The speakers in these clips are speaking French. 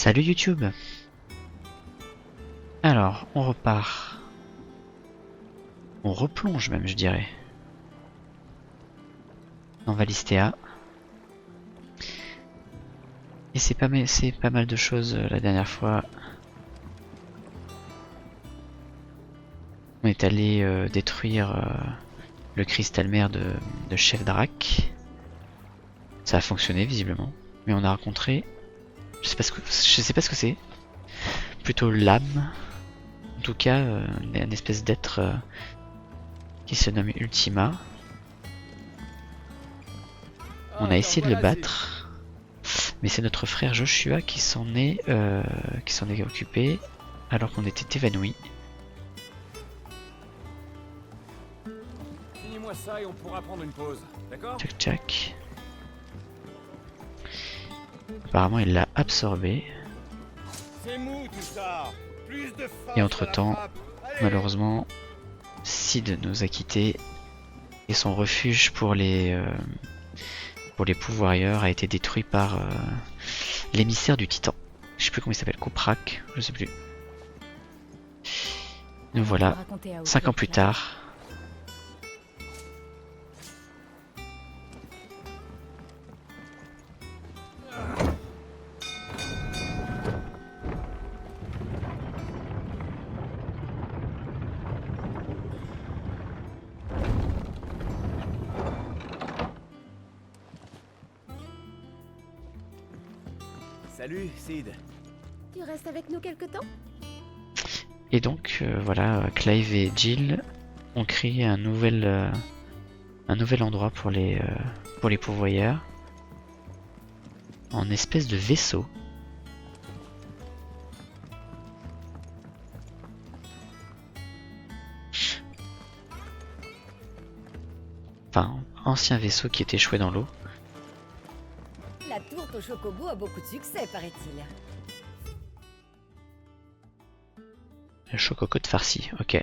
Salut YouTube. Alors, on repart. On replonge même, je dirais. Dans Valistea. Et c'est pas mal de choses la dernière fois. On est allé détruire le cristal mère de Chef Drac. Ça a fonctionné visiblement. Mais on a rencontré... Je sais pas ce que c'est. Plutôt l'âme. En tout cas, une espèce d'être qui se nomme Ultima. On a essayé de le battre. Mais c'est notre frère Joshua qui s'en est occupé alors qu'on était évanouis. Finis-moi ça et on pourra prendre une pause, d'accord? Tchac tchac. Apparemment il l'a absorbé. C'est mou tout ça. Plus de force Et entre temps, à la frappe. Allez. malheureusement, Sid nous a quittés. Et son refuge pour les pouvoirieurs a été détruit par l'émissaire du titan. Je sais plus comment il s'appelle, Koprak, je sais plus. Nous voilà, 5 ans plus tard. Salut, Sid. Tu restes avec nous quelque temps? Et donc voilà, Clive et Jill ont créé un nouvel endroit pour les pourvoyeurs. En espèce de vaisseau. Enfin, ancien vaisseau qui était échoué dans l'eau. La tourte au chocobo a beaucoup de succès, paraît-il. Le chococote farci, ok.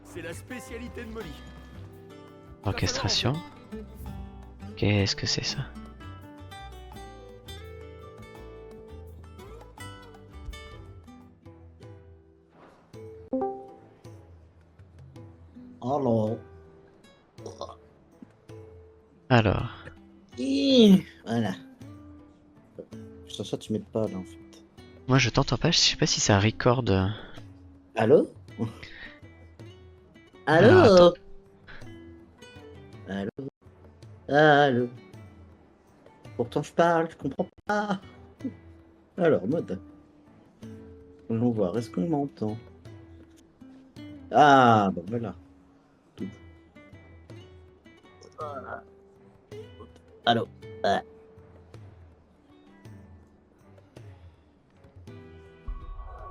C'est la spécialité de Molly. Orchestration. Qu'est-ce que c'est ça? Alors. Alors, Voilà. Sur ça, tu m'aides pas là en fait. moi je t'entends pas, je sais pas si ça record. Allô? Alors, Allô? Allô? Allô? Pourtant je parle, je comprends pas. Alors, mode. Allons voir, est-ce qu'on m'entend? Ah, bah voilà. Voilà. Allô? Ah.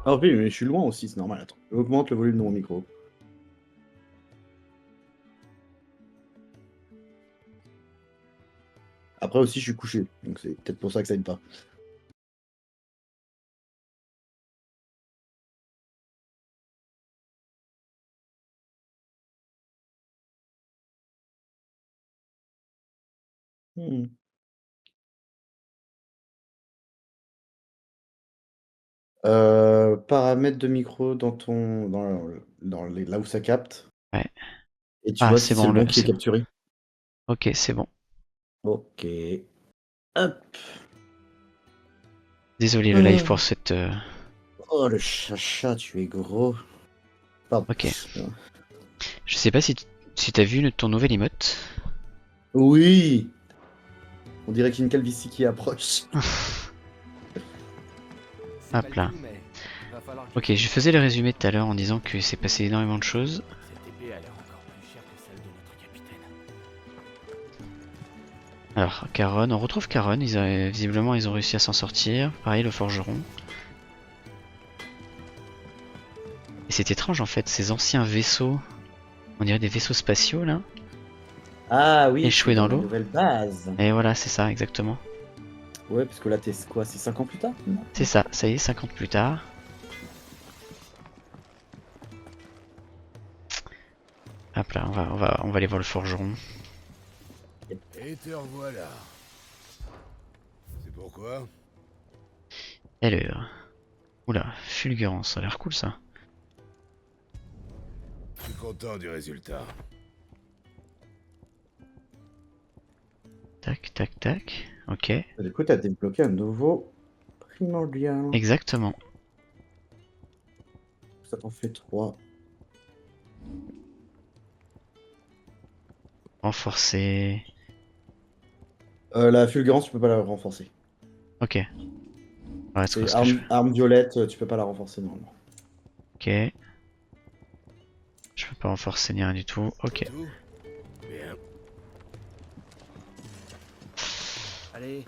Ah oui, mais je suis loin aussi, c'est normal. Attends, j'augmente le volume de mon micro. Après aussi, je suis couché, donc c'est peut-être pour ça que ça aide pas. Hmm. Paramètres de micro dans ton là où ça capte ouais. et tu Ah, vois c'est si c'est bon, le bon qui est c'est bon. capturé. Ok, c'est bon. Ok. Hop. Désolé le live pour cette... Oh le chacha, tu es gros. Pardon. Ok. Je sais pas si t'as vu ton nouvel emote. Oui. On dirait qu'il y a une calvitie qui approche. C'est Hop pas là. le tout, mais va falloir que Ok, je faisais le résumé tout à l'heure en disant que s'est passé énormément de choses. cette épée a l'air encore plus chère que celle de notre capitaine. Alors, Caron, on retrouve Caron, visiblement ils ont réussi à s'en sortir. Pareil, le forgeron. Et c'est étrange en fait, ces anciens vaisseaux, on dirait des vaisseaux spatiaux là, Ah oui, échoués c'est dans la l'eau. nouvelle base. Et voilà, c'est ça, exactement. Ouais, parce que là, t'es quoi? C'est 5 ans plus tard? Non. C'est ça y est, 50 plus tard. Hop là, on va aller voir le forgeron. Et te revoilà. C'est pourquoi? Alors. Oula, fulgurance, ça a l'air cool ça. Je suis content du résultat. Tac, tac, tac. Ok. Et du coup, t'as débloqué un nouveau primordial. Exactement. Ça t'en fait 3. Renforcer. La fulgurance, tu peux pas la renforcer. Ok. Ouais, c'est Et ce que je fais. arme violette, tu peux pas la renforcer normalement. Ok. Je peux pas renforcer ni rien du tout. Ok. Tout bien. Allez.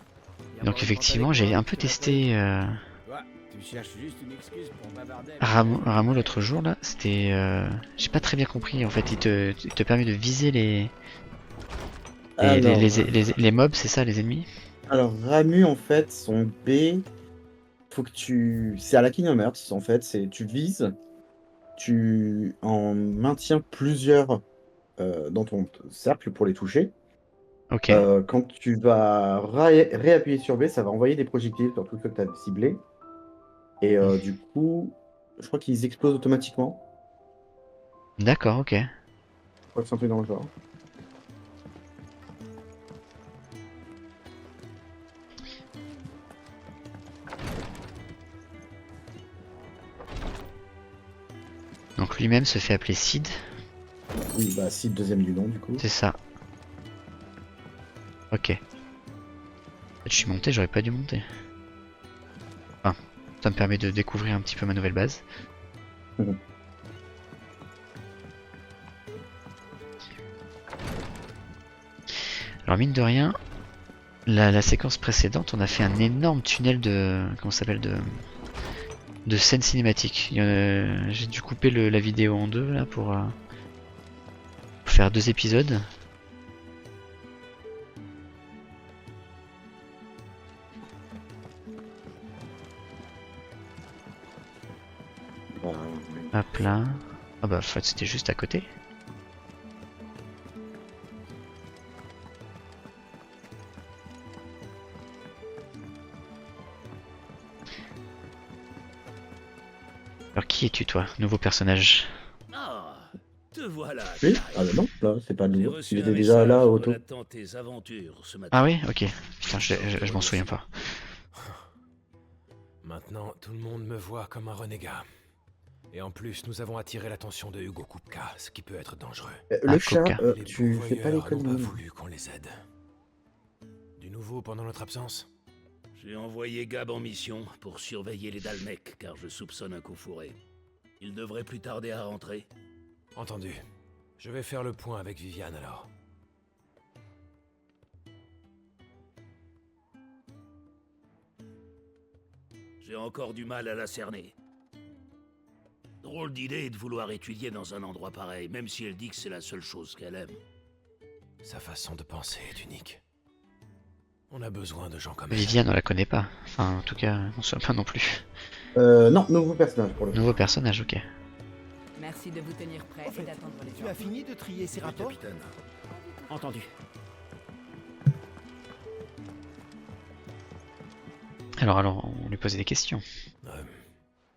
Donc effectivement, j'ai un peu testé Ouais, tu cherches juste une excuse pour bavarder. Rameau l'autre jour là. C'était... J'ai pas très bien compris en fait. Il te permet de viser les Alors, les mobs, c'est ça, les ennemis? alors Ramu, en fait, son B, faut que tu... C'est à la Kingdom Hearts, en fait, c'est tu vises, tu en maintiens plusieurs dans ton cercle pour les toucher. Ok. Quand tu vas réappuyer sur B, ça va envoyer des projectiles sur tout ce que tu as ciblé. Et du coup, je crois qu'ils explosent automatiquement. D'accord, ok. Je crois que c'est un truc dans le genre. Donc lui-même se fait appeler Sid. Oui, bah si, deuxième du nom, du coup. C'est ça. Ok. Je suis monté, j'aurais pas dû monter. Enfin, ça me permet de découvrir un petit peu ma nouvelle base. Mhm. Alors mine de rien, la séquence précédente, on a fait un énorme tunnel de... comment ça s'appelle, de scènes cinématiques. J'ai dû couper la vidéo en deux là pour faire 2 épisodes. Bah, Hop là. Ah bah en fait c'était juste à côté. Alors qui es-tu toi, nouveau personnage? Ah, te voilà. oui, Clive. ah bah non, là, c'est pas J'ai nouveau. reçu Il un était déjà là, message Otto. relatant tes aventures ce matin. Ah oui, ok. Putain, je m'en souviens pas. Maintenant, tout le monde me voit comme un renégat. Et en plus, nous avons attiré l'attention de Hugo Kupka, ce qui peut être dangereux. Le chat, Coca. Les tu fais pas pourvoyeurs l'école n'ont pas de voulu qu'on les aide. Du nouveau pendant notre absence? J'ai envoyé Gab en mission pour surveiller les Dalmecs, car je soupçonne un coup fourré. Il devrait plus tarder à rentrer. Entendu. Je vais faire le point avec Viviane alors. J'ai encore du mal à la cerner. Drôle d'idée de vouloir étudier dans un endroit pareil, même si elle dit que c'est la seule chose qu'elle aime. Sa façon de penser est unique. On a besoin de gens comme elle. Viviane on la connaît pas. Enfin en tout cas, on se souvient pas non plus. Non, nouveau personnage pour le coup. Nouveau personnage, ok. Merci de vous tenir prêts et d'attendre les Tu as fini de trier ces Oui, rapports? capitaine. Entendu. Alors, on lui posait des questions.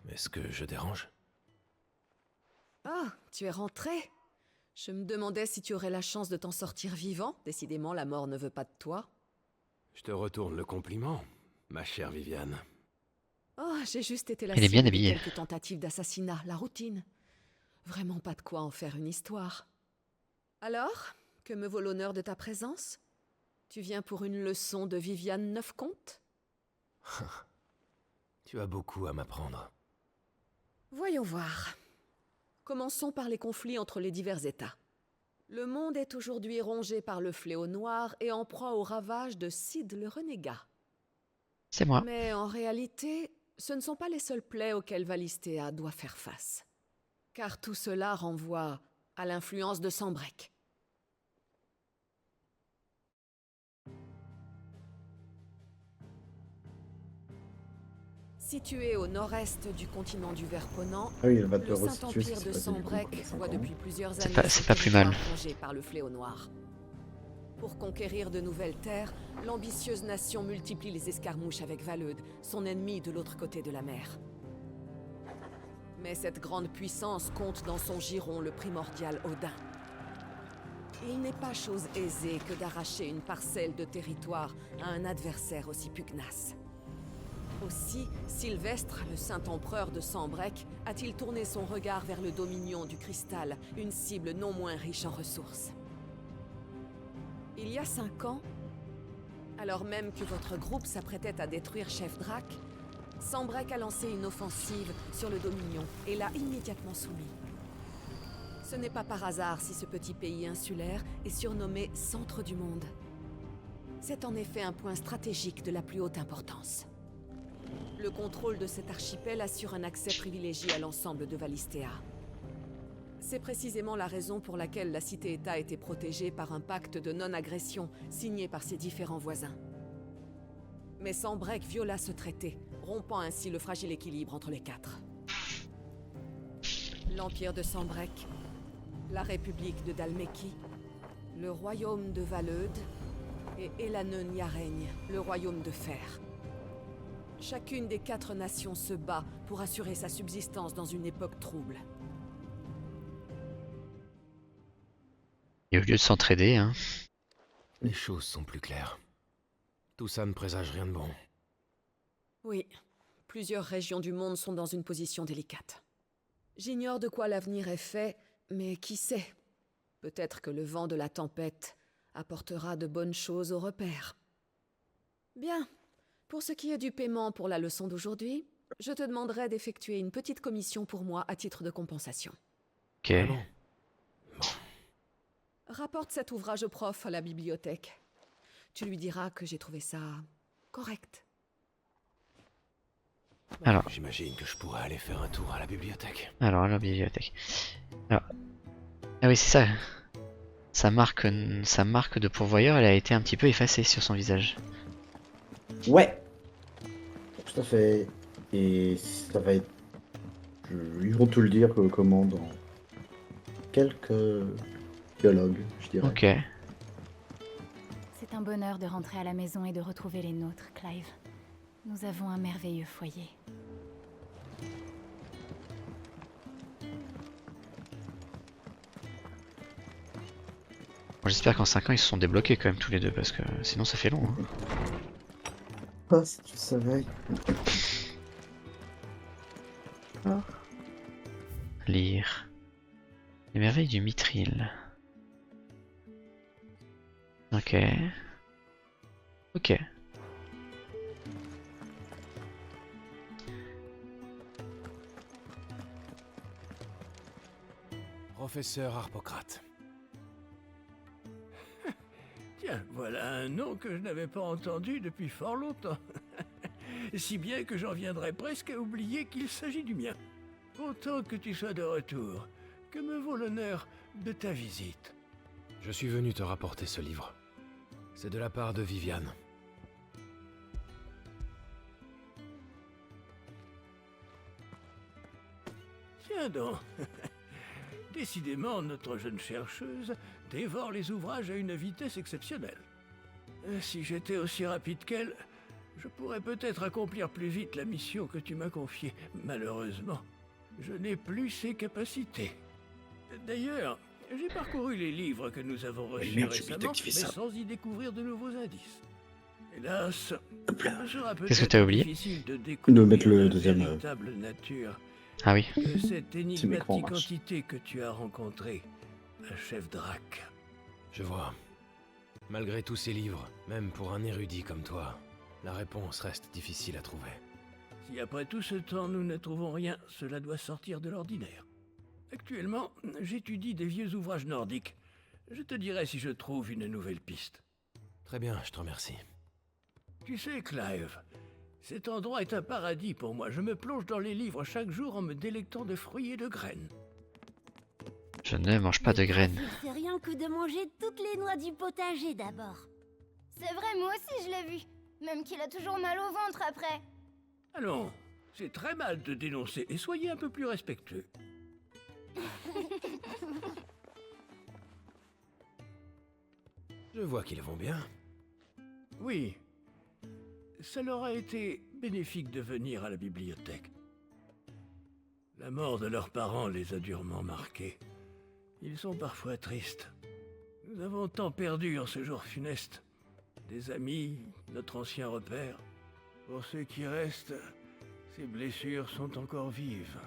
Est-ce que je dérange? Ah, tu es rentré? Je me demandais si tu aurais la chance de t'en sortir vivant. Décidément, la mort ne veut pas de toi. Je te retourne le compliment, ma chère Viviane. Oh, j'ai juste été la Elle est bien cible de habillée. quelques tentatives d'assassinat, la routine. Vraiment pas de quoi en faire une histoire. Alors, que me vaut l'honneur de ta présence? Tu viens pour une leçon de Viviane Neufcomte? Tu as beaucoup à m'apprendre. Voyons voir. Commençons par les conflits entre les divers États. Le monde est aujourd'hui rongé par le fléau noir et en proie aux ravages de Sid le renégat. C'est moi. Mais en réalité, ce ne sont pas les seules plaies auxquelles Valistea doit faire face. Car tout cela renvoie à l'influence de Sanbreque. Situé au nord-est du continent du Verponant, Ah oui, elle va te le restituer Saint-Empire de ce que c'est pas du tout, Sanbreque quoi, voit 5 ans. depuis plusieurs C'est années pas son plus territoire mal. rongé par le fléau noir. Pour conquérir de nouvelles terres, l'ambitieuse nation multiplie les escarmouches avec Valeud, son ennemi de l'autre côté de la mer. Mais cette grande puissance compte dans son giron le primordial Odin. Il n'est pas chose aisée que d'arracher une parcelle de territoire à un adversaire aussi pugnace. Aussi, Sylvestre, le saint empereur de Sanbreque, a-t-il tourné son regard vers le Dominion du Cristal, une cible non moins riche en ressources. Il y a 5 ans, alors même que votre groupe s'apprêtait à détruire Chef Drac, Sanbreque a lancé une offensive sur le Dominion et l'a immédiatement soumis. Ce n'est pas par hasard si ce petit pays insulaire est surnommé Centre du Monde. C'est en effet un point stratégique de la plus haute importance. Le contrôle de cet archipel assure un accès privilégié à l'ensemble de Valistea. C'est précisément la raison pour laquelle la cité-État a été protégée par un pacte de non-agression signé par ses différents voisins. Mais Sanbreque viola ce traité, rompant ainsi le fragile équilibre entre les 4. L'Empire de Sanbreque, la République de Dhalmekie, le Royaume de Valeud et Elanön-Yaraigne, le Royaume de Fer. Chacune des 4 nations se bat pour assurer sa subsistance dans une époque trouble. Et au lieu de s'entraider, hein. Les choses sont plus claires. Tout ça ne présage rien de bon. Oui, plusieurs régions du monde sont dans une position délicate. J'ignore de quoi l'avenir est fait, mais qui sait? Peut-être que le vent de la tempête apportera de bonnes choses au repère. Bien, pour ce qui est du paiement pour la leçon d'aujourd'hui, je te demanderai d'effectuer une petite commission pour moi à titre de compensation. Ok. Vraiment? Rapporte cet ouvrage au prof à la bibliothèque. Tu lui diras que j'ai trouvé ça correct. Alors. J'imagine que je pourrais aller faire un tour à la bibliothèque. Alors, à la bibliothèque. Alors. Ah oui, c'est ça. Sa marque de pourvoyeur, elle a été un petit peu effacée sur son visage. Ouais, tout à fait. Et ça va être. Ils vont tout le dire comment dans quelques dialogues, je dirais. Ok. C'est un bonheur de rentrer à la maison et de retrouver les nôtres, Clive. Nous avons un merveilleux foyer. Bon, j'espère qu'en 5 ans ils se sont débloqués quand même tous les deux parce que sinon ça fait long. Hein. Ah, si tu savais. Lire. Les merveilles du Mithril. Ok. Ok. Professeur Harpocrate. Tiens, voilà un nom que je n'avais pas entendu depuis fort longtemps. Si bien que j'en viendrais presque à oublier qu'il s'agit du mien. Content que tu sois de retour. Que me vaut l'honneur de ta visite? Je suis venu te rapporter ce livre. C'est de la part de Viviane. Tiens donc. Décidément, notre jeune chercheuse dévore les ouvrages à une vitesse exceptionnelle. Si j'étais aussi rapide qu'elle, je pourrais peut-être accomplir plus vite la mission que tu m'as confiée. Malheureusement, je n'ai plus ces capacités. D'ailleurs, j'ai parcouru les livres que nous avons reçus merde, j'ai oublié récemment, d'activer mais ça. sans y découvrir de nouveaux indices. Hélas, Hop là. il sera Qu'est-ce que peut-être t'as oublié? difficile de De découvrir mettre le la deuxième, véritable nature Ah oui. de cette C'est mes énigmatique grands marches. entité que tu as rencontrée, un chef Drac. Je vois. Malgré tous ces livres, même pour un érudit comme toi, la réponse reste difficile à trouver. Si après tout ce temps nous ne trouvons rien, cela doit sortir de l'ordinaire. Actuellement, j'étudie des vieux ouvrages nordiques. Je te dirai si je trouve une nouvelle piste. Très bien, je te remercie. Tu sais, Clive, cet endroit est un paradis pour moi. Je me plonge dans les livres chaque jour en me délectant de fruits et de graines. Je ne mange pas de graines. C'est rien que de manger toutes les noix du potager d'abord. C'est vrai, moi aussi je l'ai vu. Même qu'il a toujours mal au ventre après. Allons, c'est très mal de dénoncer et soyez un peu plus respectueux. Je vois qu'ils vont bien. Oui. Ça leur a été bénéfique de venir à la bibliothèque. La mort de leurs parents les a durement marqués. Ils sont parfois tristes. Nous avons tant perdu en ce jour funeste. Des amis, notre ancien repère. Pour ceux qui restent, ces blessures sont encore vives.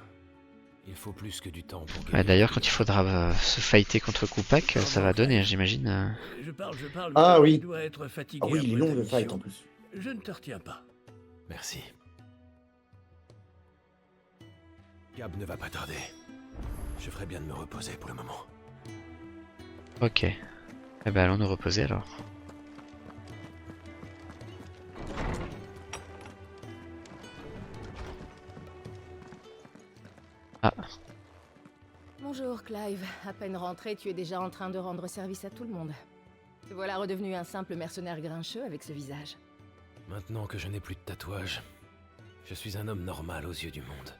Il faut plus que du temps pour Ouais, guérir. d'ailleurs, quand il faudra se fighter contre Kupak, ça va donner, j'imagine. Je parle, Ah mais oui. tu dois être fatigué Ah oui, il est après long ta le fight mission. en plus. Je ne te retiens pas. Merci. Gab ne va pas tarder. Je ferais bien de me reposer pour le moment. Ok. Eh ben, allons nous reposer alors. Ah, Bonjour Clive, à peine rentré, tu es déjà en train de rendre service à tout le monde. Te voilà redevenu un simple mercenaire grincheux avec ce visage. Maintenant que je n'ai plus de tatouage, je suis un homme normal aux yeux du monde.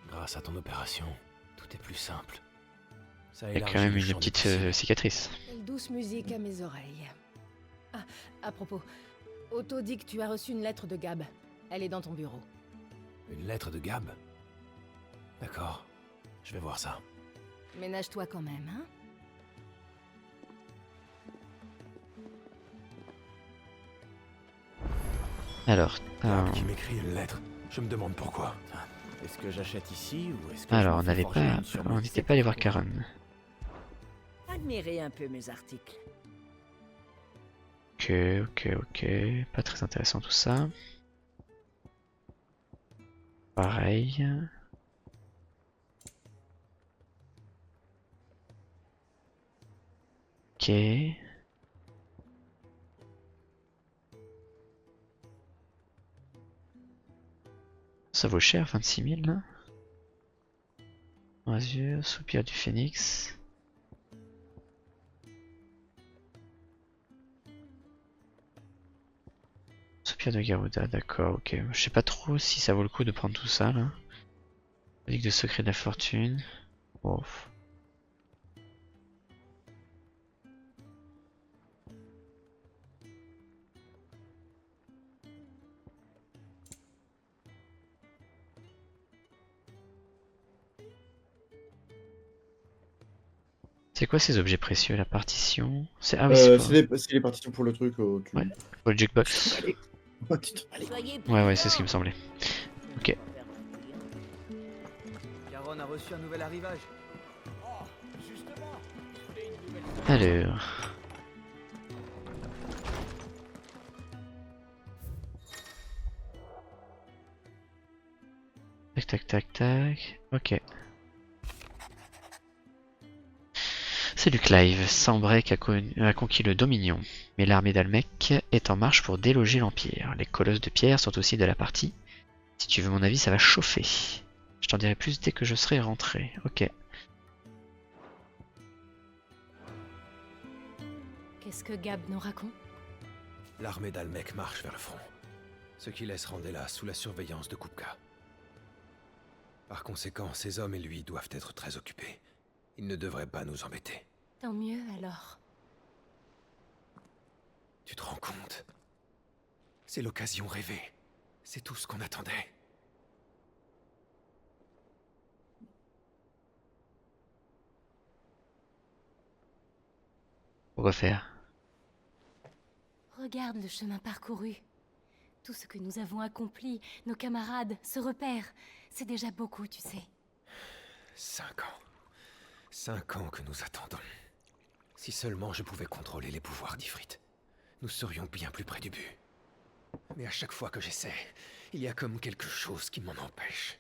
Grâce à ton opération, tout est plus simple. Ça il y a quand élargit même le une champ des petite possibles. cicatrice. Quelle douce musique à mes oreilles. Ah, à propos, Otto dit que tu as reçu une lettre de Gab. Elle est dans ton bureau. Une lettre de Gab? D'accord, je vais voir ça. Ménage-toi quand même, hein? Alors, Gab qui m'écrit une lettre. Je me demande pourquoi. Est-ce que j'achète ici ou est-ce que alors je on m'en fais n'allait forger pas, une sur on mes n'était pas allé voir Karen. Admirez un peu mes articles. Ok, pas très intéressant tout ça. Pareil. Ok. Ça vaut cher, 26 000 là. Azur, soupir du phénix. Soupir de Garuda, d'accord, ok. Je sais pas trop si ça vaut le coup de prendre tout ça là. Ligue de secret de la fortune. Oh. C'est quoi ces objets précieux? La partition? C'est ah oui, C'est les partitions pour le truc. Ouais, pour le jukebox. Ouais, c'est ce qui me semblait. Ok. Caron a reçu un nouvel arrivage. Alors. Tac. Ok. Salut Clive, Sambrek a conquis le Dominion, mais l'armée d'Almec est en marche pour déloger l'Empire. Les colosses de pierre sont aussi de la partie. Si tu veux mon avis, ça va chauffer. Je t'en dirai plus dès que je serai rentré. Ok. Qu'est-ce que Gab nous raconte? L'armée d'Almec marche vers le front, ce qui laisse Randella sous la surveillance de Kupka. Par conséquent, ses hommes et lui doivent être très occupés. Ils ne devraient pas nous embêter. Tant mieux alors. Tu te rends compte? C'est l'occasion rêvée. C'est tout ce qu'on attendait. Pourquoi faire? Regarde le chemin parcouru. Tout ce que nous avons accompli, nos camarades, ce repère, c'est déjà beaucoup, tu sais. 5 ans. 5 ans que nous attendons. Si seulement je pouvais contrôler les pouvoirs d'Ifrit, nous serions bien plus près du but. Mais à chaque fois que j'essaie, il y a comme quelque chose qui m'en empêche.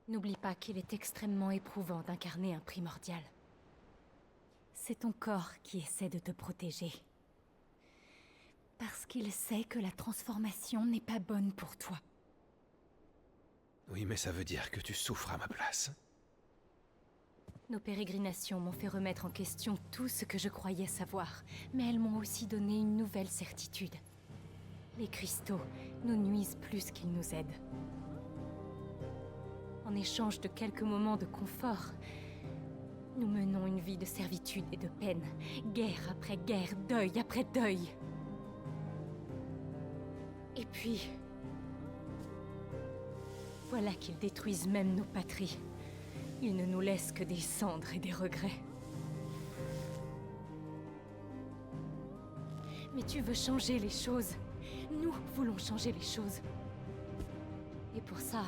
N'oublie pas qu'il est extrêmement éprouvant d'incarner un primordial. C'est ton corps qui essaie de te protéger. Parce qu'il sait que la transformation n'est pas bonne pour toi. Oui, mais ça veut dire que tu souffres à ma place. Nos pérégrinations m'ont fait remettre en question tout ce que je croyais savoir, mais elles m'ont aussi donné une nouvelle certitude. Les cristaux nous nuisent plus qu'ils nous aident. En échange de quelques moments de confort, Nous menons une vie de servitude et de peine, guerre après guerre, deuil après deuil. Et puis... voilà qu'ils détruisent même nos patries. Ils ne nous laissent que des cendres et des regrets. Mais tu veux changer les choses. Nous voulons changer les choses. Et pour ça,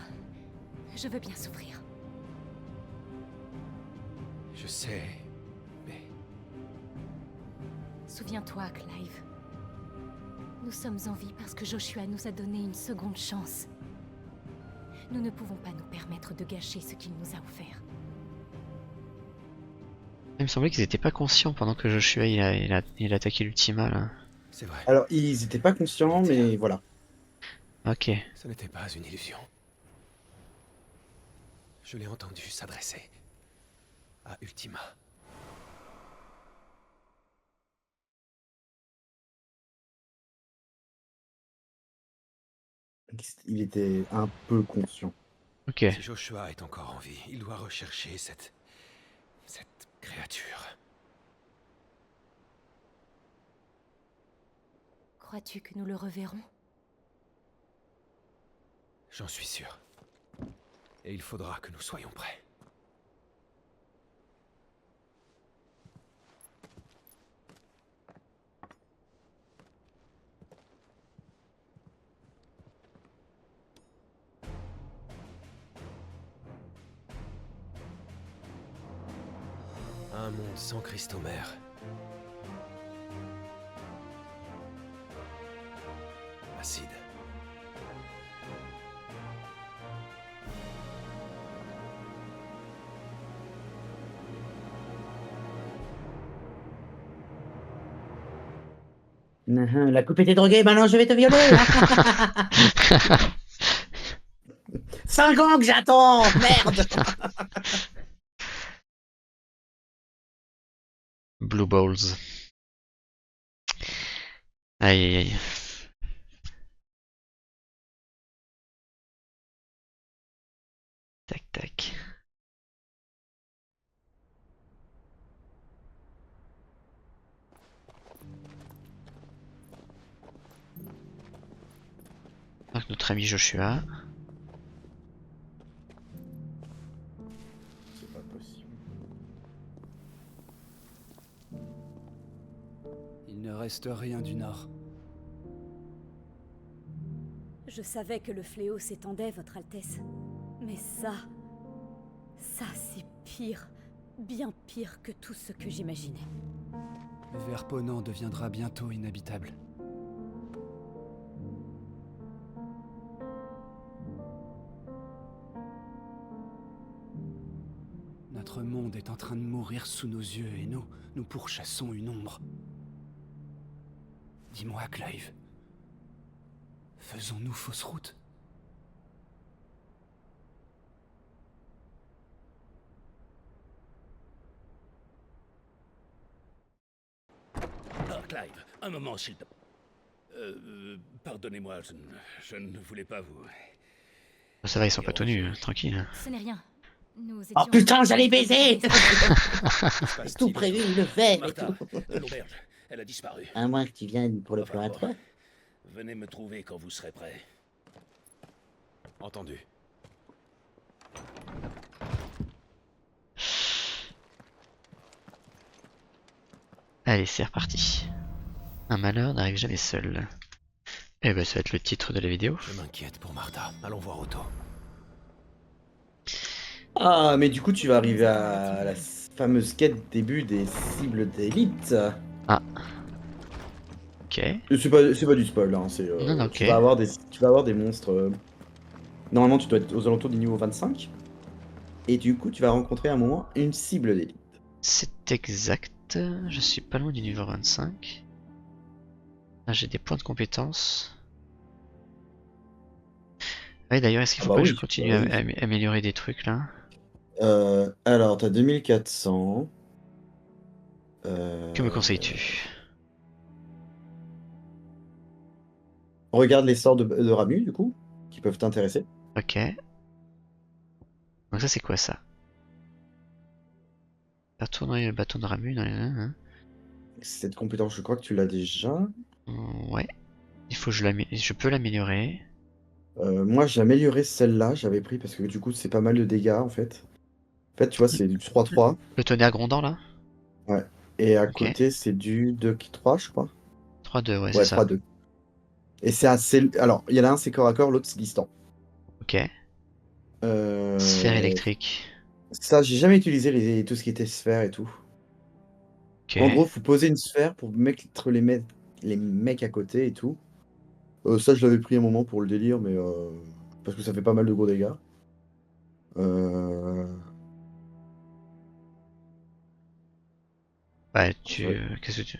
je veux bien souffrir. Je sais, mais... Souviens-toi, Clive. Nous sommes en vie parce que Joshua nous a donné une seconde chance. Nous ne pouvons pas nous permettre de gâcher ce qu'il nous a offert. Il me semblait qu'ils étaient pas conscients pendant que Joshua il a attaqué l'Ultima là. C'est vrai. Alors, ils étaient pas conscients, mais voilà. Ok. Ce n'était pas une illusion. Je l'ai entendu s'adresser à Ultima. Il était un peu conscient. Ok. Si Joshua est encore en vie, il doit rechercher cette créature. Crois-tu que nous le reverrons? J'en suis sûr. Et il faudra que nous soyons prêts. Un monde sans Christomère. Acide. La coupe était droguée, maintenant je vais te violer. 5 ans que j'attends, merde. Blue Balls. Aïe aïe aïe. Tac tac. Donc notre ami Joshua. C'est pas possible. Il ne reste rien du Nord. Je savais que le fléau s'étendait, Votre Altesse. Mais ça c'est pire. Bien pire que tout ce que j'imaginais. Verponant deviendra bientôt inhabitable. Notre monde est en train de mourir sous nos yeux et nous pourchassons une ombre. Dis-moi, Clive. Faisons-nous fausse route? Ah, Clive, un moment, s'il te... pardonnez-moi, je ne voulais pas vous... Ça va, ils sont pas tout nus, tranquille. Ce n'est rien. Nous étions... Oh putain, j'allais baiser. C'est tout prévu, le fait. Martha, l'auberge, elle a disparu. À moins que tu viennes pour le Enfin, plan à bon. toi. Venez me trouver quand vous serez prêt. Entendu. Allez, c'est reparti. Un malheur n'arrive jamais seul. Eh ben, ça va être le titre de la vidéo. Je m'inquiète pour Martha. Allons voir Otto. Ah, mais du coup, tu vas arriver à la fameuse quête début des cibles d'élite. Ah. Ok. C'est pas du spoil, hein. C'est, Non, non, ok. tu vas avoir des monstres. Normalement, tu dois être aux alentours du niveau 25. Et du coup, tu vas rencontrer à un moment une cible d'élite. C'est exact. Je suis pas loin du niveau 25. Ah, j'ai des points de compétence. Ouais, d'ailleurs, est-ce qu'il faut bah pas que oui, je continue bah oui. à améliorer des trucs là? Alors, t'as 2400. Que me conseilles-tu? Regarde les sorts de Ramu, du coup, qui peuvent t'intéresser. Ok. Donc ça, c'est quoi ça? Faire tourner le bâton de Ramu dans les... Cette compétence, je crois que tu l'as déjà. Ouais. Il faut que je peux l'améliorer. Moi, j'ai amélioré celle-là, j'avais pris parce que du coup, c'est pas mal de dégâts en fait. En fait, tu vois, c'est du 3-3. Le tonnerre grondant là? Ouais. Et à Ok. côté, c'est du 2-3, je crois. 3-2, ouais, c'est Ouais, ça. 3-2. Et c'est assez. Alors, il y en a un, c'est corps à corps, l'autre, c'est distant. Ok. Euh, Sphère électrique. Ça, j'ai jamais utilisé tout ce qui était sphère et tout. Ok. En gros, faut poser une sphère pour mettre les mecs à côté et tout. Ça, je l'avais pris un moment pour le délire, mais parce que ça fait pas mal de gros dégâts. Euh, Ouais, ouais. qu'est-ce que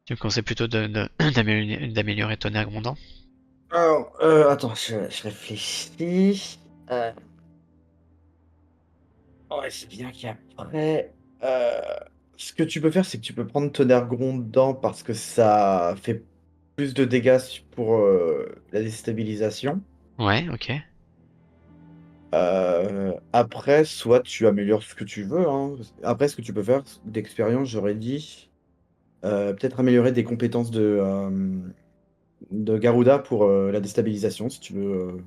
tu me conseilles plutôt d'améliorer tonnerre grondant? Alors, attends, je réfléchis. Ouais, c'est bien qu'après, ce que tu peux faire, c'est que tu peux prendre tonnerre grondant parce que ça fait plus de dégâts pour la déstabilisation. Ouais, ok. Après, soit tu améliores ce que tu veux, hein. Après, ce que tu peux faire, d'expérience, j'aurais dit, peut-être améliorer des compétences de Garuda pour la déstabilisation, si tu veux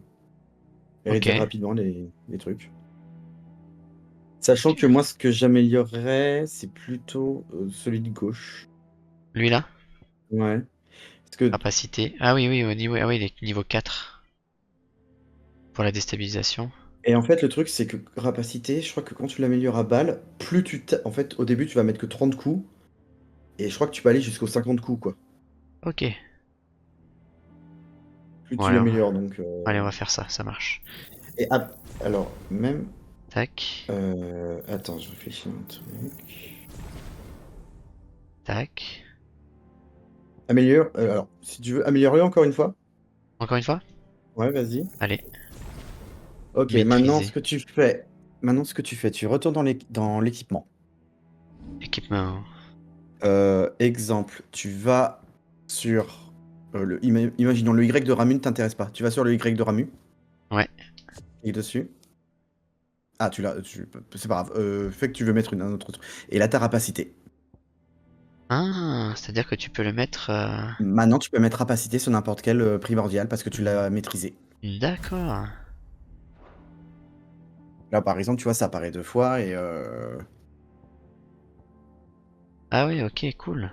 Ok. réduire rapidement les trucs. Sachant que moi, ce que j'améliorerais, c'est plutôt celui de gauche. Lui là? Ouais. Parce que, Capacité. Ah oui, oui, au niveau, ah oui, il est niveau 4 pour la déstabilisation. et en fait, le truc, c'est que rapacité, je crois que quand tu l'améliores à balle, plus en fait, au début, tu vas mettre que 30 coups. Et je crois que tu peux aller jusqu'aux 50 coups, quoi. Ok. Plus Bon, tu l'améliores, donc. allez, on va faire ça, ça marche. Et alors, même. Tac, Attends, je réfléchis à un truc. tac. Améliore. Alors, si tu veux, améliorer encore une fois. Encore une fois? Ouais, vas-y. Allez, Ok, maîtriser. Maintenant, ce que tu fais, tu retournes dans l'équipement. Équipement. Exemple, tu vas sur imaginons le Y de Ramu ne t'intéresse pas. Tu vas sur le Y de Ramu. Ouais. Clique dessus. Ah, c'est pas grave. Fait que tu veux mettre un autre truc. Et là, ta rapacité. Ah, c'est-à-dire que tu peux le mettre... Maintenant, tu peux mettre rapacité sur n'importe quel primordial parce que tu l'as maîtrisé. D'accord. Là, par exemple, tu vois, ça apparaît 2 fois et Ah oui, ok, cool.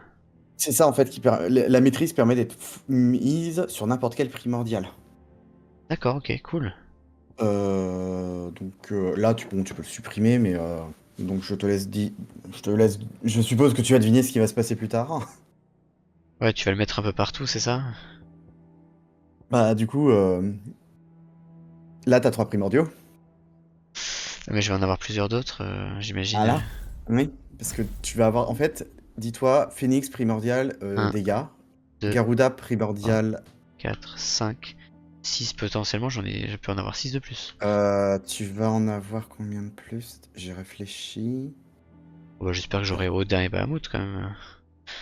c'est ça en fait la maîtrise permet d'être mise sur n'importe quel primordial. D'accord, ok, cool. Donc là, tu peux le supprimer, mais donc je suppose que tu vas deviner ce qui va se passer plus tard. Ouais, tu vas le mettre un peu partout, c'est ça? Bah, du coup, là, t'as 3 primordiaux. Mais je vais en avoir plusieurs d'autres, j'imagine. Ah là? Oui, parce que tu vas avoir, en fait, dis-toi, Phoenix primordial, 1, dégâts. 2, Garuda 3, primordial. 4, 5, 6 potentiellement, je peux en avoir 6 de plus. Tu vas en avoir combien de plus? J'ai réfléchi. Bon, bah, j'espère que j'aurai Odin et Bahamut quand même.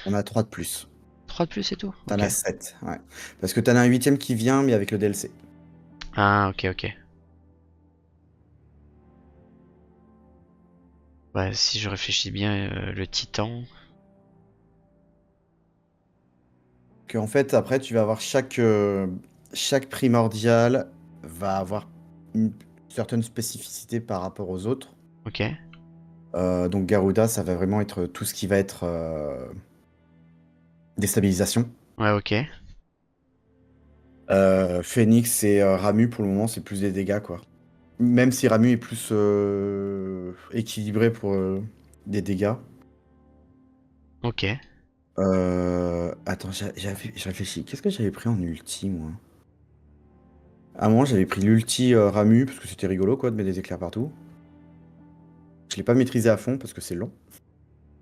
On a 3 de plus. 3 de plus c'est tout? T'en Ok. as 7, ouais. Parce que t'en as un 8ème qui vient, mais avec le DLC. Ah, ok, ok. Ouais, si je réfléchis bien, le titan... Que en fait, après, tu vas avoir chaque primordial va avoir une certaine spécificité par rapport aux autres. Ok. Donc Garuda, ça va vraiment être tout ce qui va être déstabilisation. Ouais, ok. Phoenix et Ramu, pour le moment, c'est plus des dégâts, quoi. Même si Ramu est plus équilibré pour des dégâts. Ok. Attends, je réfléchis. Qu'est-ce que j'avais pris en ulti, moi? À un moment, j'avais pris l'ulti Ramu, parce que c'était rigolo, quoi, de mettre des éclairs partout. Je l'ai pas maîtrisé à fond, parce que c'est long.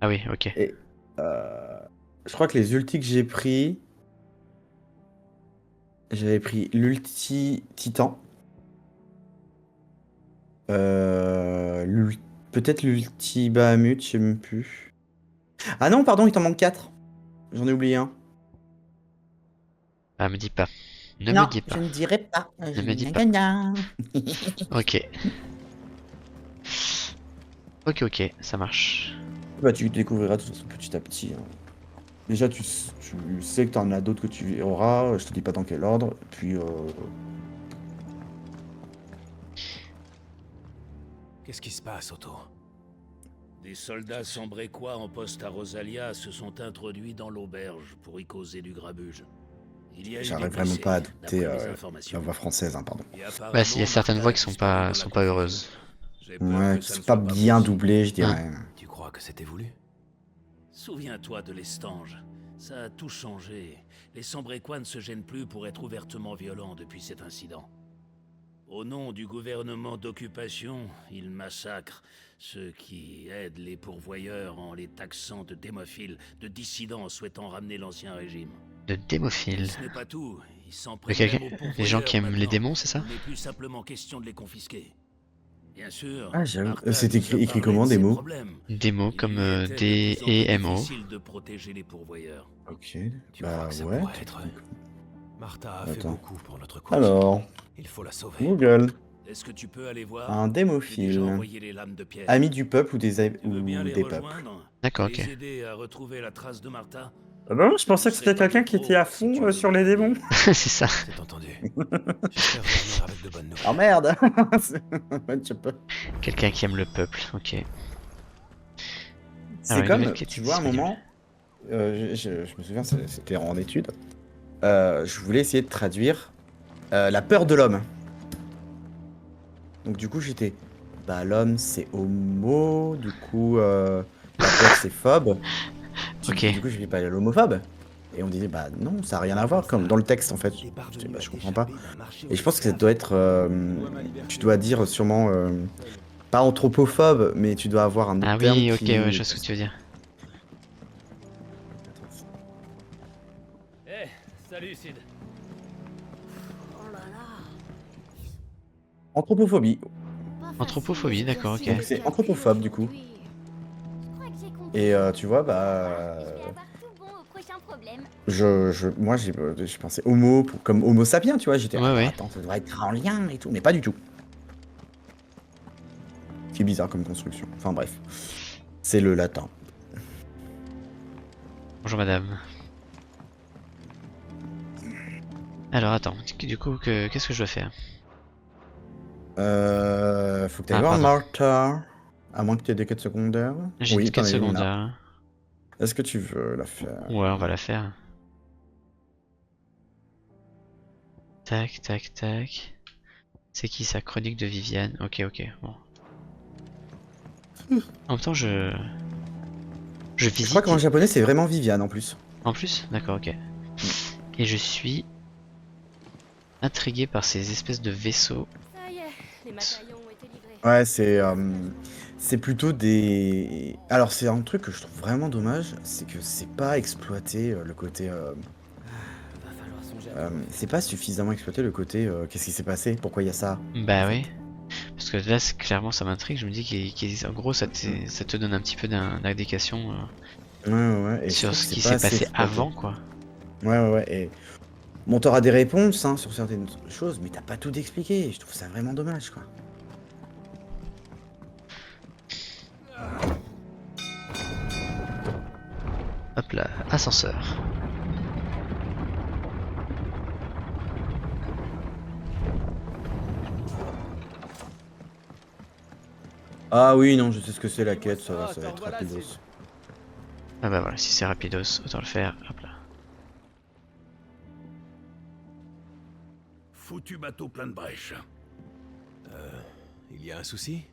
Ah oui, ok. Et je crois que les ultis que j'ai pris... J'avais pris l'ulti Titan. Peut-être l'ulti Bahamut, je sais même plus. Ah non, pardon, il t'en manque 4. J'en ai oublié un. Ah, me dis pas. Ne Non, me dis pas. je ne dirai pas. Ne me dis pas. Ok. Ok, ok, ça marche. Bah, tu découvriras de toute façon petit à petit, hein. Déjà, tu sais que t'en as d'autres que tu auras. Je te dis pas dans quel ordre. Et puis, Qu'est-ce qui se passe, Otto? Des soldats sambrécois en poste à Rosalia se sont introduits dans l'auberge pour y causer du grabuge. Il y a eu des j'arrive vraiment blessés, pas à adopter d'après mes la informations. voix française, hein, pardon. Et Bah, apparemment, s'il y a certaines Martha voix a qui sont disparu dans la pas heureuses. J'ai peur Ouais, que ça ne c'est soit pas bien possible. doublé, je dirais. Tu crois que c'était voulu? Souviens-toi de l'Estange. Ça a tout changé. Les Sambrécois ne se gênent plus pour être ouvertement violents depuis cet incident. Au nom du gouvernement d'occupation, ils massacrent ceux qui aident les pourvoyeurs en les taxant de démophiles, de dissidents souhaitant ramener l'ancien régime. De démophile. Ce n'est pas tout. Ils s'en De prennent quelqu'un- même aux Les pourvoyeurs gens qui aiment les maintenant. démons, c'est ça? Il n'est plus simplement question de les confisquer. Bien sûr. Ah, j'avoue. Martha C'est nous a écrit parlé comment, de des ses mots? problèmes. Démo Il comme lui était de D plus en plus et M O. difficile de protéger les pourvoyeurs. Ok, Tu crois que ça ouais. pourrait être... Martha a fait Attends. beaucoup pour notre cause. Alors, Il faut la sauver. Google. Est-ce que tu peux aller voir? Un J'ai déjà démophile. envoyé les lames de pierre. Ami du peuple ou des Tu veux bien les peuples. rejoindre? D'accord, Les ok. aider à retrouver la trace de Martha? Ah bah non, je pensais que c'était quelqu'un qui était à fond sur sur les démons. C'est ça. C'est entendu. J'espère revenir avec de bonnes nouvelles. Oh merde. Ouais, tu peux. Quelqu'un qui aime le peuple, ok. C'est Alors, une comme, nouvelle quête tu vois, à un disponible. moment, je me souviens, c'était en études, je voulais essayer de traduire la peur de l'homme. Donc du coup, j'étais, bah l'homme c'est homo, du coup, la peur c'est phobe. Ok. Du coup, j'ai dit, bah l'homophobe. Et on disait, bah non, ça n'a rien à voir, comme dans le texte en fait. Je dis, bah, je comprends pas. Et je pense que ça doit être, tu dois dire sûrement, pas anthropophobe, mais tu dois avoir un autre Ah terme oui, ok, qui... ouais, je vois ce que tu veux dire. Eh, salut Sid. Oh là là. Anthropophobie. Anthropophobie, d'accord, ok. Donc c'est anthropophobe du coup. Et tu vois, bah... Moi j'ai pensé homo comme homo sapiens, tu vois. J'étais, Ouais, ouais. attends, ça devrait être en lien et tout, mais pas du tout. C'est bizarre comme construction. Enfin bref. C'est le latin. Bonjour madame. Alors attends, du coup, qu'est-ce que je dois faire? Faut que tu ailles Ah, voir pardon. Martha. À moins que tu aies des quêtes secondaires. J'ai une t'en quête as une là. secondaire. Est-ce que tu veux la faire? Ouais, on va la faire. Tac, tac, tac. C'est qui sa chronique de Viviane? Ok, ok, bon. En même temps, je Je visite. crois qu'en japonais c'est vraiment Viviane en plus. En plus? D'accord, ok. Et je suis intrigué par ces espèces de vaisseaux. Ça y est, les matériaux ont été livrés. Ouais, c'est plutôt des... Alors c'est un truc que je trouve vraiment dommage, c'est que c'est pas exploité le côté... c'est pas suffisamment exploité le côté qu'est-ce qui s'est passé, pourquoi il y a ça. Bah oui. Parce que là, clairement, ça m'intrigue. Je me dis qu'en gros, ça te donne un petit peu d'indication Ouais. Et je sur trouve ce que qui c'est pas s'est assez passé exploité. avant, quoi. Ouais. Et bon, t'auras des réponses hein, sur certaines choses, mais t'as pas tout expliqué. Je trouve ça vraiment dommage, quoi. Hop là, ascenseur. Ah oui, non, je sais ce que c'est la quête, ça va être rapidos. Ah bah voilà, si c'est rapidos, autant le faire. Hop là. Foutu bateau plein de brèches. Il y a un souci?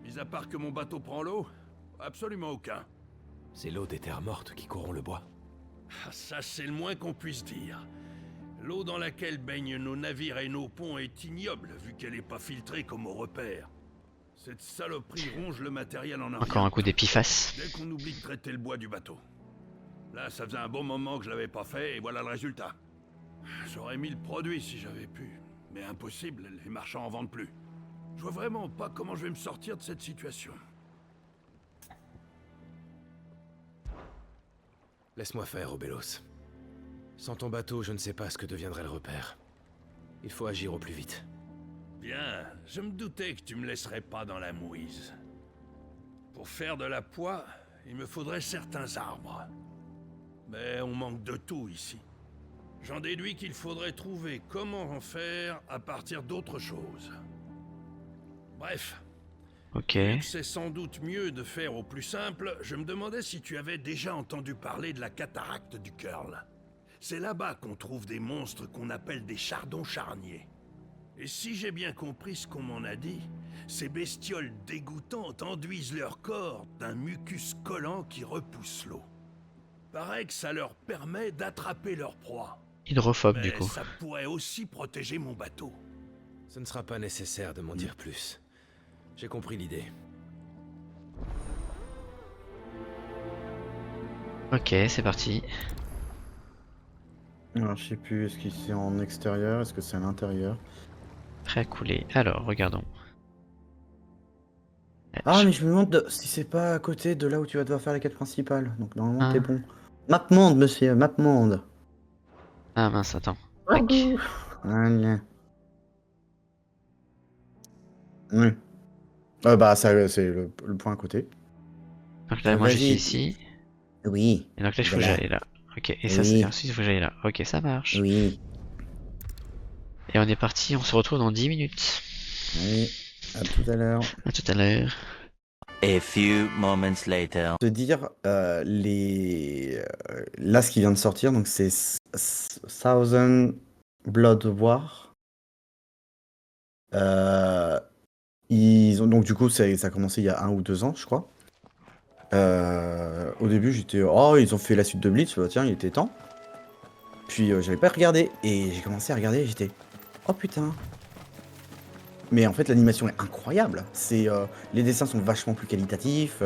Mis à part que mon bateau prend l'eau, absolument aucun. C'est l'eau des terres mortes qui corrompt le bois. Ah, ça, c'est le moins qu'on puisse dire. L'eau dans laquelle baignent nos navires et nos ponts est ignoble, vu qu'elle n'est pas filtrée comme au repère. Cette saloperie ronge le matériel en arrière. Encore un coup d'épiphase. Dès qu'on oublie de traiter le bois du bateau. Là, ça faisait un bon moment que je l'avais pas fait, et voilà le résultat. J'aurais mis le produit si j'avais pu. Mais impossible, les marchands en vendent plus. Je vois vraiment pas comment je vais me sortir de cette situation. Laisse-moi faire, Obelos. Sans ton bateau, je ne sais pas ce que deviendrait le repère. Il faut agir au plus vite. Bien, je me doutais que tu me laisserais pas dans la mouise. Pour faire de la poix, il me faudrait certains arbres. Mais on manque de tout ici. J'en déduis qu'il faudrait trouver comment en faire à partir d'autre chose. Bref. Ok. Vu que c'est sans doute mieux de faire au plus simple, je me demandais si tu avais déjà entendu parler de la cataracte du Curl. C'est là-bas qu'on trouve des monstres qu'on appelle des chardons charniers. Et si j'ai bien compris ce qu'on m'en a dit, ces bestioles dégoûtantes enduisent leur corps d'un mucus collant qui repousse l'eau. Paraît que ça leur permet d'attraper leur proie. Hydrophobe Mais du coup. ça pourrait aussi protéger mon bateau. Ce ne sera pas nécessaire de m'en dire plus. J'ai compris l'idée. Ok, c'est parti. Alors, je sais plus, est-ce que c'est en extérieur, est-ce que c'est à l'intérieur? Prêt à couler. Alors, regardons. Ah, mais je me demande si c'est pas à côté de là où tu vas devoir faire la quête principale. Donc, normalement, Ah. t'es bon. Mapmonde, monsieur, Mapmonde. Ah mince, attends. Tac. Voilà. Oui. Bah, ça, c'est le point à côté. Donc là, moi je suis Vas-y. ici. Oui. Et donc là, il faut que Voilà. j'aille là. Ok, et ça, Oui. c'est ensuite, il faut que j'aille là. Ok, ça marche. Oui. Et on est parti, on se retrouve dans 10 minutes. Oui. À tout à l'heure. À tout à l'heure. A few moments later. Te dire, là, ce qui vient de sortir, donc c'est Thousand Blood War. Ils ont donc du coup ça a commencé il y a 1 ou 2 ans, je crois. Au début, j'étais oh, ils ont fait la suite de Bleach, bah, tiens, il était temps. Puis j'avais pas regardé et j'ai commencé à regarder et j'étais oh putain. Mais en fait, l'animation est incroyable. C'est les dessins sont vachement plus qualitatifs.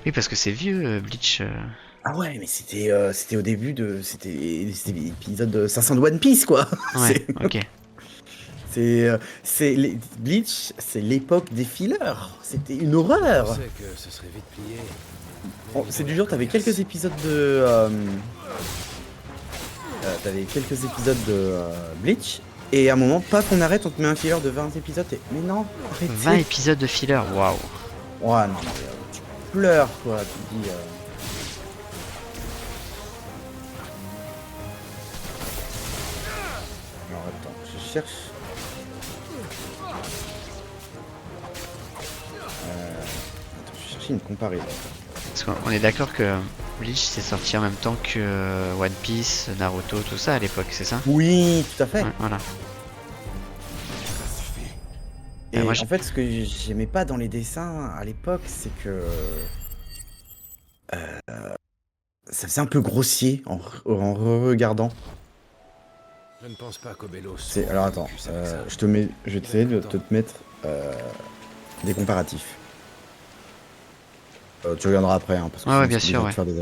Oui, parce que c'est vieux, Bleach. Ah ouais, mais c'était au début de c'était l'épisode 500 de One Piece quoi. Ouais, ok. Bleach, c'est l'époque des fillers. C'était une horreur. Je sais que ce serait vite plié. Oh, c'est du genre, t'avais quelques épisodes de Bleach, et à un moment, pas qu'on arrête, on te met un filler de 20 épisodes, et mais non, arrêtez. 20 épisodes de filler, waouh. Ouais, non, mais, tu pleures quoi, tu te dis. Alors attends, je cherche. Attends, je cherche une comparaison. Parce qu'on est d'accord que Bleach c'est sorti en même temps que One Piece, Naruto, tout ça à l'époque, c'est ça? Oui, tout à fait. Ouais, voilà. Et moi, en fait, ce que j'aimais pas dans les dessins à l'époque, c'est que ça faisait un peu grossier en regardant. Je ne pense pas qu'Obelos. Alors attends, je vais essayer de te mettre des comparatifs. Tu regarderas après, hein, parce que ouais, bien sûr, ouais. faire des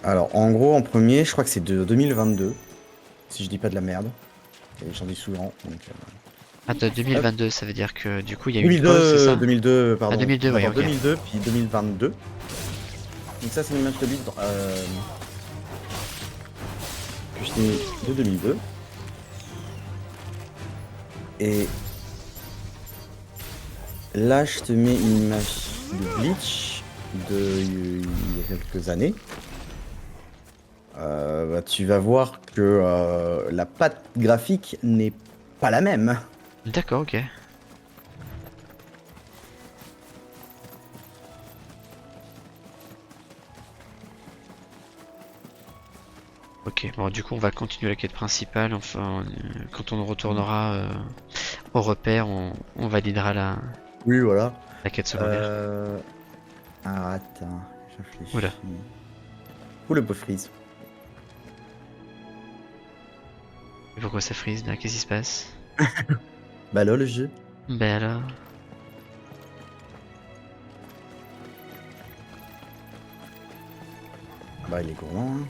alors, en gros, en premier, je crois que c'est de 2022, si je dis pas de la merde. Et j'en dis souvent, donc. Ah, de 2022, ça veut dire que du coup il y a eu 2002, une pause, c'est ça? 2002, pardon. Ah, 2002, ouais, ok. 2002, puis 2022. Donc ça, c'est une image de Bleach que je t'ai mis de 2002. Et là, je te mets une image de Bleach il y a quelques années. Bah, tu vas voir que la patte graphique n'est pas la même. D'accord, ok. Ok, bon du coup on va continuer la quête principale, enfin quand on retournera au repère, on validera la voilà. La quête secondaire. Ah, attends, je réfléchis. Oula. Où le pauvre freeze? Et pourquoi ça freeze là? Qu'est-ce qui se passe? Bah là le jeu. Ben alors. Bah il est gourmand hein.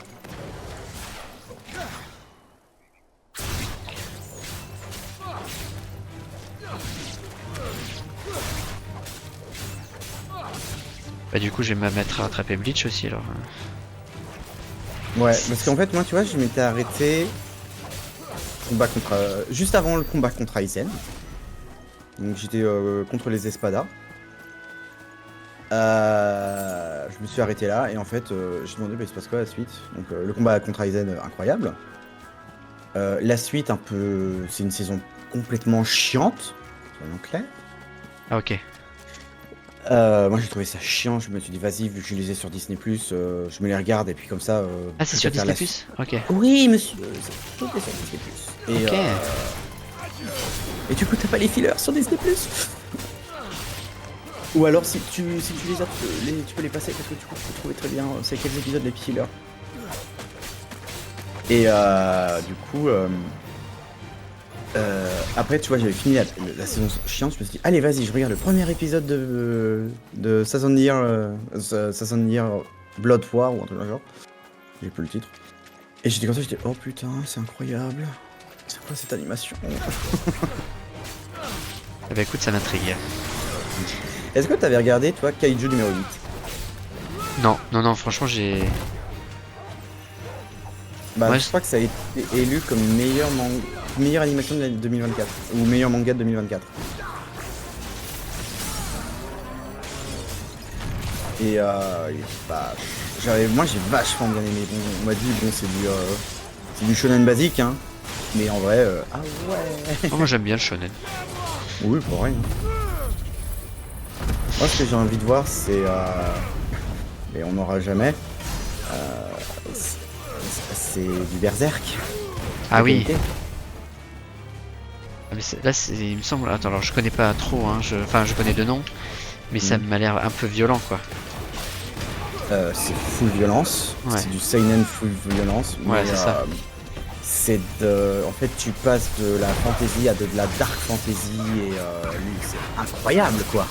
Bah du coup je vais me mettre à rattraper Bleach aussi alors. Ouais, parce qu'en fait moi tu vois je m'étais arrêté combat contre, juste avant le combat contre Aizen. Donc j'étais contre les Espadas. Je me suis arrêté là et en fait j'ai demandé bah, il se passe quoi la suite. Donc le combat contre Aizen incroyable. La suite un peu, c'est une saison complètement chiante, soyons clairs. Ah ok. Moi j'ai trouvé ça chiant, je me suis dit vas-y vu que je les ai sur Disney+, je me les regarde et puis comme ça... Ah c'est sur Disney+, ok. Oui monsieur, tout est sur Disney+. Et, ok. Et du coup t'as pas les fillers sur Disney+. Ou alors si tu les as, tu peux les passer parce que du coup tu peux trouver très bien c'est quels épisodes les fillers. Et du coup... après, tu vois, j'avais fini la saison chiante, je me suis dit, allez, vas-y, je regarde le premier épisode de Thousand Year Blood War ou un truc dans le genre. J'ai plus le titre. Et j'étais comme ça, j'étais, oh putain, c'est incroyable. C'est quoi cette animation? Bah écoute, ça m'intrigue. Est-ce que t'avais regardé, toi, Kaiju numéro 8? Non, franchement, j'ai... Bah, je crois que ça a été élu comme meilleure animation de l'année 2024 ou meilleur manga de 2024. Et bah, moi j'ai vachement bien aimé. Bon, on m'a dit bon c'est du shonen basique hein, mais en vrai ah ouais. Oh, moi j'aime bien le shonen. Oui pareil. Moi ce que j'ai envie de voir c'est mais on n'aura jamais. C'est du Berserk. Ah oui. Ah, mais là, il me semble. Attends, alors je connais pas trop, hein. Enfin, je connais de nom, mais ça m'a l'air un peu violent, quoi. C'est full violence. Ouais. C'est du seinen full violence. Ouais, c'est ça. C'est de. En fait, tu passes de la fantasy à de la dark fantasy et c'est incroyable, quoi.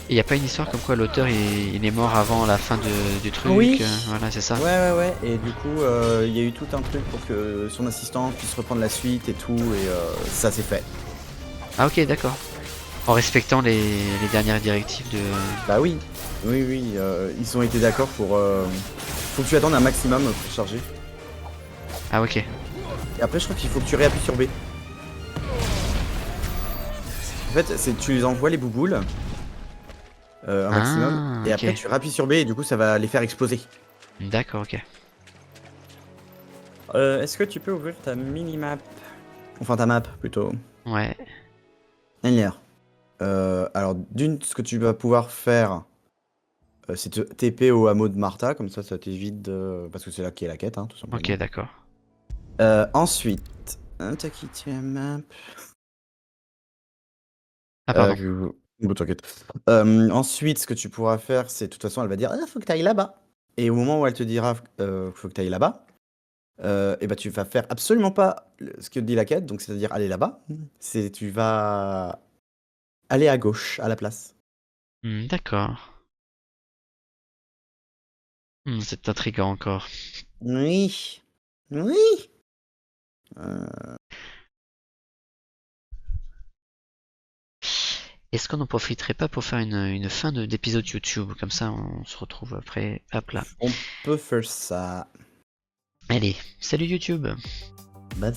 Il n'y a pas une histoire comme quoi l'auteur il est mort avant la fin du truc. Oui. Voilà, c'est ça. Ouais. Et du coup, il y a eu tout un truc pour que son assistant puisse reprendre la suite et tout, et ça s'est fait. Ah ok, d'accord. En respectant les dernières directives de... Bah oui. Ils ont été d'accord pour... faut que tu attendes un maximum pour charger. Ah ok. Et après, je crois qu'il faut que tu réappuies sur B. En fait, tu les envoies les bouboules. Un maximum. Et après, tu rappuies sur B et du coup, ça va les faire exploser. D'accord, ok. Est-ce que tu peux ouvrir ta mini-map? Enfin, ta map, plutôt. Ouais. Alors, ce que tu vas pouvoir faire, c'est te TP au hameau de Martha, comme ça t'évite de... Parce que c'est là qu'est la quête, hein, tout simplement. Ok, d'accord. Ensuite... T'as quitté la map... Ah, pardon. Bon, t'inquiète. Ensuite, ce que tu pourras faire, c'est de toute façon, elle va dire ah, faut que t'ailles là-bas. Et au moment où elle te dira faut que t'ailles là-bas, et bah tu vas faire absolument pas ce que dit la quête, donc c'est-à-dire aller là-bas. Tu vas aller à gauche à la place. D'accord. C'est intriguant encore. Oui. Est-ce qu'on n'en profiterait pas pour faire une fin d'épisode YouTube? Comme ça, on se retrouve après. Hop là. On peut faire ça. Allez, salut YouTube. Bye.